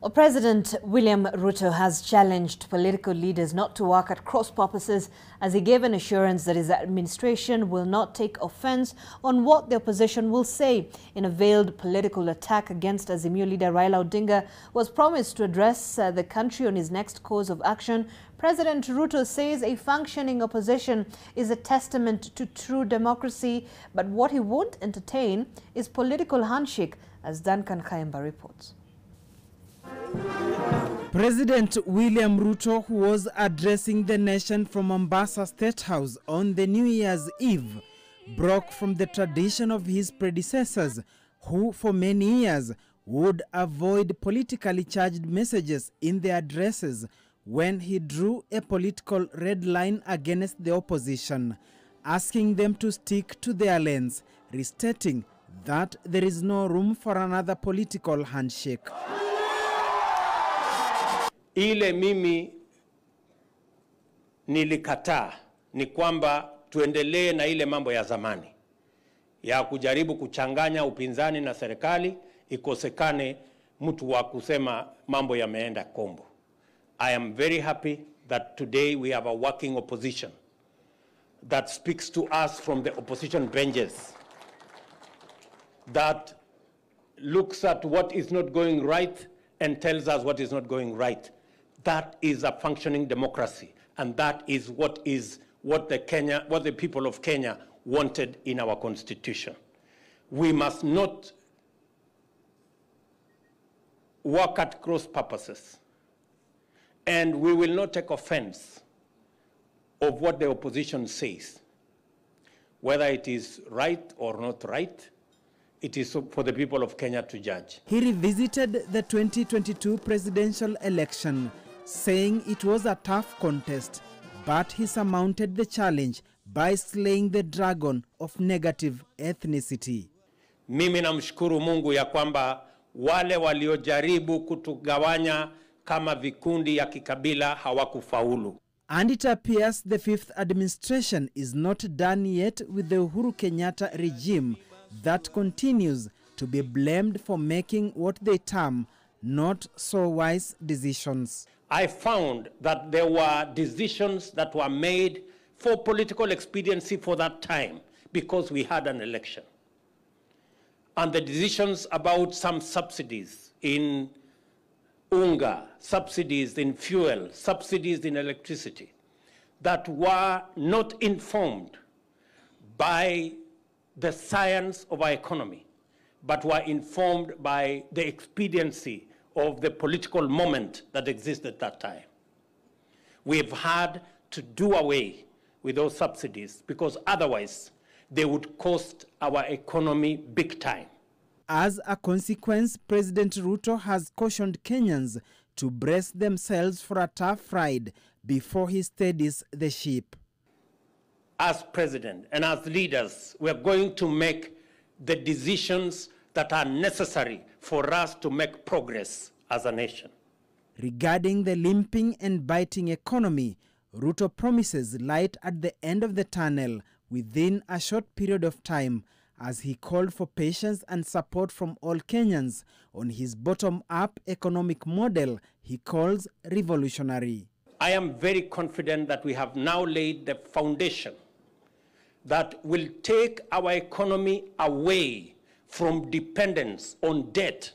Well, President William Ruto has challenged political leaders not to work at cross purposes as he gave an assurance that his administration will not take offense on what the opposition will say. In a veiled political attack against Azimio leader Raila Odinga was promised to address the country on his next course of action. President Ruto says a functioning opposition is a testament to true democracy, but what he won't entertain is political handshake, as Duncan Kayamba reports. President William Ruto, who was addressing the nation from Mombasa State House on the New Year's Eve, broke from the tradition of his predecessors, who for many years would avoid politically charged messages in their addresses when he drew a political red line against the opposition, asking them to stick to their lanes, restating that there is no room for another political handshake. Ile mimi nilikataa ni kwamba tuendelee na ile mambo ya zamani ya kujaribu kuchanganya upinzani na serikali, ikosekane mtu wa kusema mambo yameenda kombo. I am very happy that today we have a working opposition that speaks to us from the opposition benches, that looks at what is not going right and tells us what is not going right. That is a functioning democracy, and that is what the people of Kenya wanted in our constitution. We must not work at cross purposes, and we will not take offense of what the opposition says. Whether it is right or not right, it is for the people of Kenya to judge. He revisited the 2022 presidential election, saying it was a tough contest, but he surmounted the challenge by slaying the dragon of negative ethnicity. Mimi namshukuru Mungu ya kwamba wale waliojaribu kutugawanya kama vikundi ya kikabila hawakufaulu. And it appears the fifth administration is not done yet with the Uhuru Kenyatta regime that continues to be blamed for making what they term not so wise decisions. I found that there were decisions that were made for political expediency for that time because we had an election. And the decisions about some subsidies in unga, subsidies in fuel, subsidies in electricity, that were not informed by the science of our economy, but were informed by the expediency of the political moment that existed at that time. We've had to do away with those subsidies because otherwise they would cost our economy big time. As a consequence, President Ruto has cautioned Kenyans to brace themselves for a tough ride before he steadies the ship. As president and as leaders, we're going to make the decisions that are necessary for us to make progress as a nation. Regarding the limping and biting economy, Ruto promises light at the end of the tunnel within a short period of time, as he called for patience and support from all Kenyans on his bottom-up economic model he calls revolutionary. I am very confident that we have now laid the foundation that will take our economy away from dependence on debt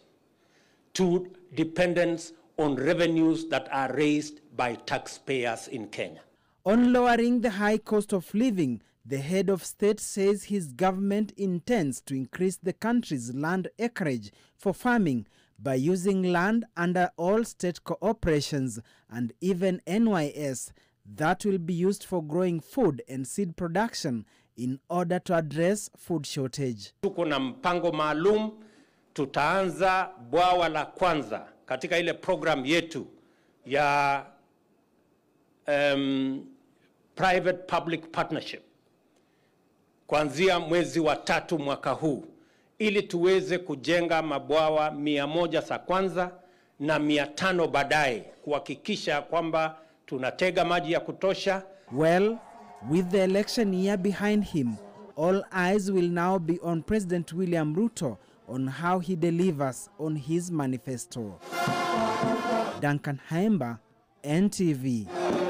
to dependence on revenues that are raised by taxpayers in Kenya. On lowering the high cost of living, the head of state says his government intends to increase the country's land acreage for farming by using land under all state cooperations and even NYS that will be used for growing food and seed production in order to address food shortage. Tuko na mpango maalum, tutaanza bwawa la kwanza katika ile program yetu ya private public partnership kuanzia mwezi wa 3 mwaka huu, ili tuweze kujenga mabwawa 100 za kwanza na 500 baadaye, kuhakikisha kwamba tunatega maji ya kutosha. Well, with the election year behind him, all eyes will now be on President William Ruto on how he delivers on his manifesto. Duncan Haemba, NTV.